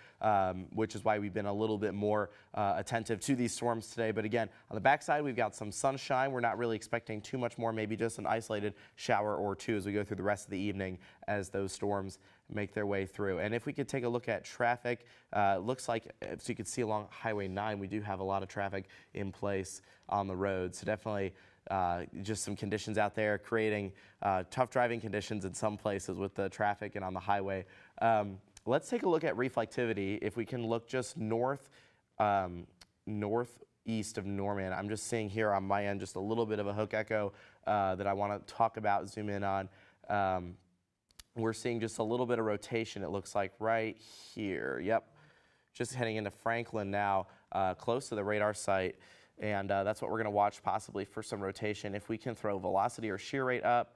which is why we've been a little bit more attentive to these storms today. But again, on the backside, we've got some sunshine. We're not really expecting too much more, maybe just an isolated shower or two as we go through the rest of the evening as those storms make their way through. And if we could take a look at traffic, looks like, as you can see along Highway 9, we do have a lot of traffic in place on the road. So definitely just some conditions out there creating tough driving conditions in some places with the traffic and on the highway. Let's take a look at reflectivity. If we can look just northeast of Norman, I'm just seeing here on my end just a little bit of a hook echo that I want to talk about, zoom in on. We're seeing just a little bit of rotation, it looks like right here. Yep, just heading into Franklin now, close to the radar site. And that's what we're going to watch possibly for some rotation. If we can throw velocity or shear rate up,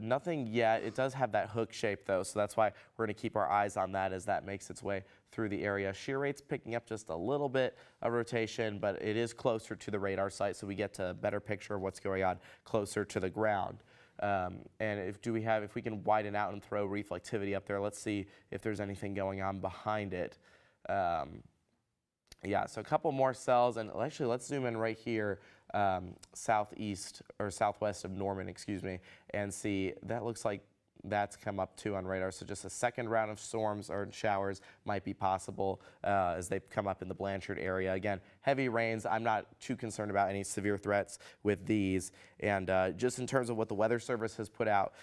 nothing yet. It does have that hook shape though, so that's why we're going to keep our eyes on that as that makes its way through the area. Shear rate's picking up just a little bit of rotation, but it is closer to the radar site, so we get to a better picture of what's going on closer to the ground. And if we can widen out and throw reflectivity up there, let's see if there's anything going on behind it. Yeah, so a couple more cells, and actually let's zoom in right here, southeast or southwest of Norman, excuse me, and see that looks like that's come up too on radar. So just a second round of storms or showers might be possible as they come up in the Blanchard area. Again, heavy rains. I'm not too concerned about any severe threats with these. And just in terms of what the Weather Service has put out,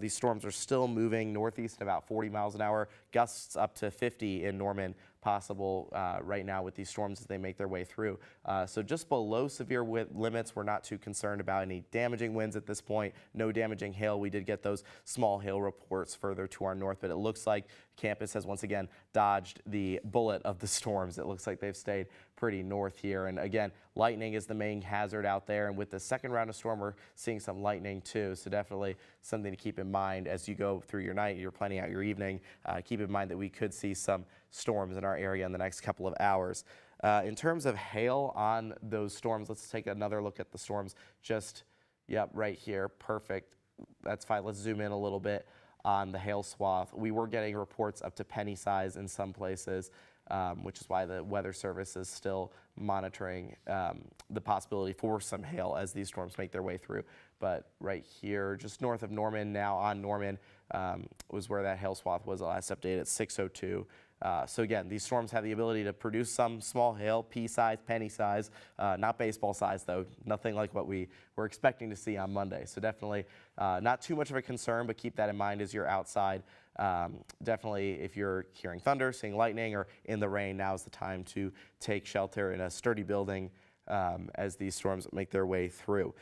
these storms are still moving northeast at about 40 miles an hour, gusts up to 50 in Norman possible right now with these storms as they make their way through. So just below severe limits, we're not too concerned about any damaging winds at this point. No damaging hail. We did get those small hail reports further to our north, but it looks like campus has once again dodged the bullet of the storms. It looks like they've stayed pretty north here. And again, lightning is the main hazard out there. And with the second round of storm, we're seeing some lightning too. So definitely something to keep in mind as you go through your night, you're planning out your evening. Keep in mind that we could see some storms in our area in the next couple of hours. In terms of hail on those storms, let's take another look at the storms. Just, yep, right here. Perfect. That's fine. Let's zoom in a little bit on the hail swath. We were getting reports up to penny size in some places, which is why the Weather Service is still monitoring the possibility for some hail as these storms make their way through. But right here, just north of Norman, now on Norman, was where that hail swath was last updated at 6:02. So again, these storms have the ability to produce some small hail, pea size, penny size, not baseball size though, nothing like what we were expecting to see on Monday. So definitely not too much of a concern, but keep that in mind as you're outside. Definitely if you're hearing thunder, seeing lightning, or in the rain, now's the time to take shelter in a sturdy building as these storms make their way through.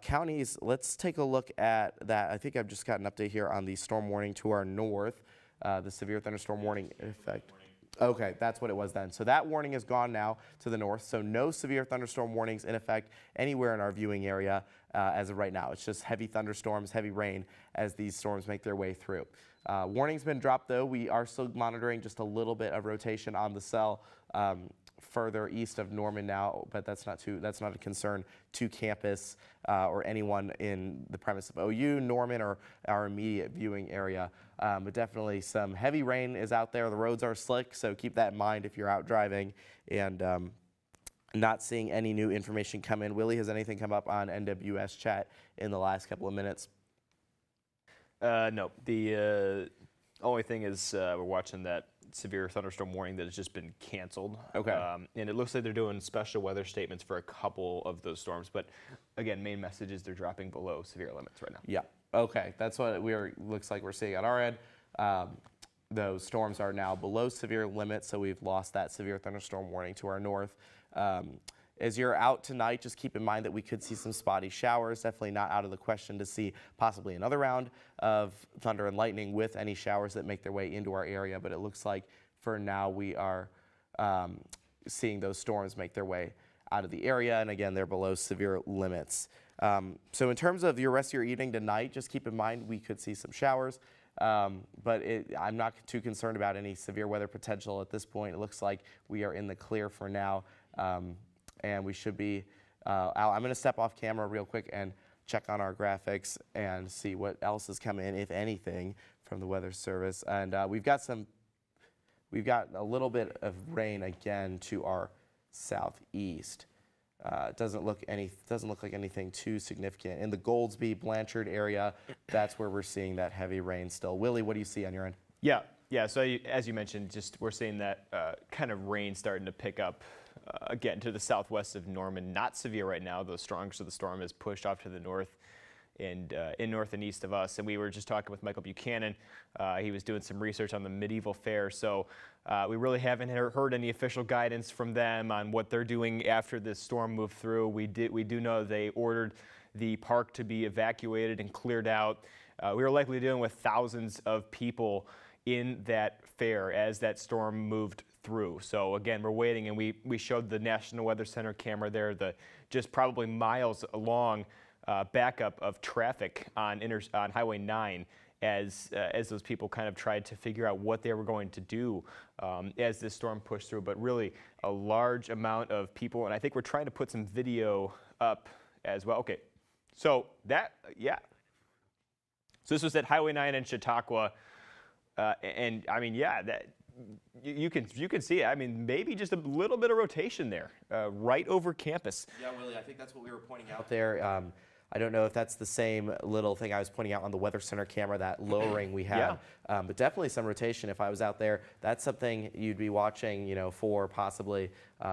Counties, let's take a look at that. I think I've just got an update here on the storm warning to our north. The severe thunderstorm warning in effect. Okay, that's what it was then. So that warning is gone now to the north. So no severe thunderstorm warnings in effect anywhere in our viewing area as of right now. It's just heavy thunderstorms, heavy rain as these storms make their way through. Warning's been dropped though. We are still monitoring just a little bit of rotation on the cell further east of Norman now, but that's not a concern to campus or anyone in the premise of OU, Norman, or our immediate viewing area. But definitely some heavy rain is out there. The roads are slick, so keep that in mind if you're out driving. And not seeing any new information come in. Willie, has anything come up on NWS chat in the last couple of minutes? No, the only thing is we're watching that severe thunderstorm warning that has just been canceled. Okay. And it looks like they're doing special weather statements for a couple of those storms. But again, main message is they're dropping below severe limits right now. Yeah. Okay. That's what looks like we're seeing on our end. Those storms are now below severe limits, so we've lost that severe thunderstorm warning to our north. As you're out tonight, just keep in mind that we could see some spotty showers. Definitely not out of the question to see possibly another round of thunder and lightning with any showers that make their way into our area. But it looks like for now we are seeing those storms make their way out of the area. And again, they're below severe limits. So in terms of your rest of your evening tonight, just keep in mind we could see some showers. But I'm not too concerned about any severe weather potential at this point. It looks like we are in the clear for now, and we should be. I'm going to step off camera real quick and check on our graphics and see what else has come in, if anything, from the Weather Service. And we've got a little bit of rain again to our southeast. It doesn't look like anything too significant. In the Goldsby, Blanchard area, that's where we're seeing that heavy rain still. Willie, what do you see on your end? Yeah. So as you mentioned, we're seeing that kind of rain starting to pick up again to the southwest of Norman. Not severe right now. The strongest of the storm is pushed off to the north and in north and east of us. And we were just talking with Michael Buchanan. He was doing some research on the medieval fair. So we really haven't heard any official guidance from them on what they're doing after this storm moved through. We do know they ordered the park to be evacuated and cleared out. We were likely dealing with thousands of people in that fair as that storm moved through. So again, we're waiting, and we showed the National Weather Center camera there, just probably miles along backup of traffic on Highway 9 as those people kind of tried to figure out what they were going to do as this storm pushed through. But really a large amount of people, and I think we're trying to put some video up as well. Okay, so so this was at Highway 9 in Chautauqua, and I mean, that you can see it. I mean, maybe just a little bit of rotation there, right over campus. Yeah, Willie, I think that's what we were pointing out there. I don't know if that's the same little thing I was pointing out on the Weather Center camera, that lowering we had. But definitely some rotation. If I was out there, that's something you'd be watching, for possibly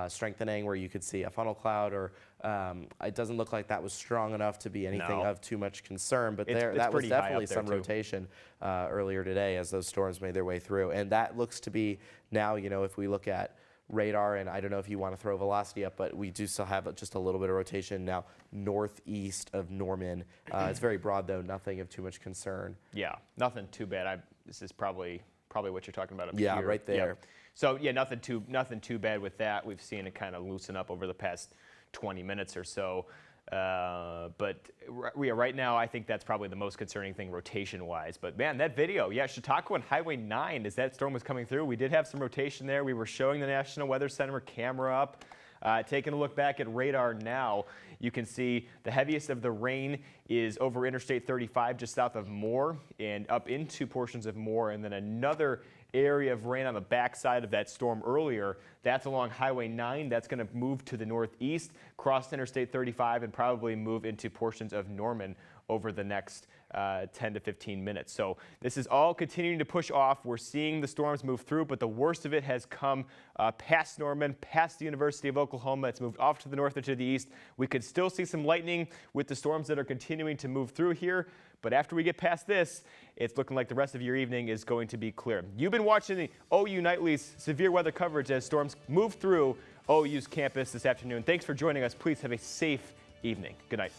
strengthening, where you could see a funnel cloud, or it doesn't look like that was strong enough to be anything of too much concern. But that was definitely some rotation earlier today as those storms made their way through. And that looks to be now, if we look at radar, and I don't know if you want to throw velocity up, but we do still have just a little bit of rotation now northeast of Norman. It's very broad, though, nothing of too much concern. Yeah, nothing too bad. This is probably what you're talking about up here. Yeah, right there. Yeah. So yeah, nothing too bad with that. We've seen it kind of loosen up over the past 20 minutes or so. But right now, I think that's probably the most concerning thing rotation-wise. But man, that video, Chautauqua and Highway 9, as that storm was coming through, we did have some rotation there. We were showing the National Weather Center camera up. Taking a look back at radar now, you can see the heaviest of the rain is over Interstate 35 just south of Moore and up into portions of Moore, and then another area of rain on the backside of that storm earlier. That's along Highway 9. That's going to move to the northeast, cross Interstate 35, and probably move into portions of Norman over the next 10 to 15 minutes. So this is all continuing to push off. We're seeing the storms move through, but the worst of it has come past Norman, past the University of Oklahoma. It's moved off to the north or to the east. We could still see some lightning with the storms that are continuing to move through here. But after we get past this, it's looking like the rest of your evening is going to be clear. You've been watching the OU Nightly's severe weather coverage as storms move through OU's campus this afternoon. Thanks for joining us. Please have a safe evening. Good night.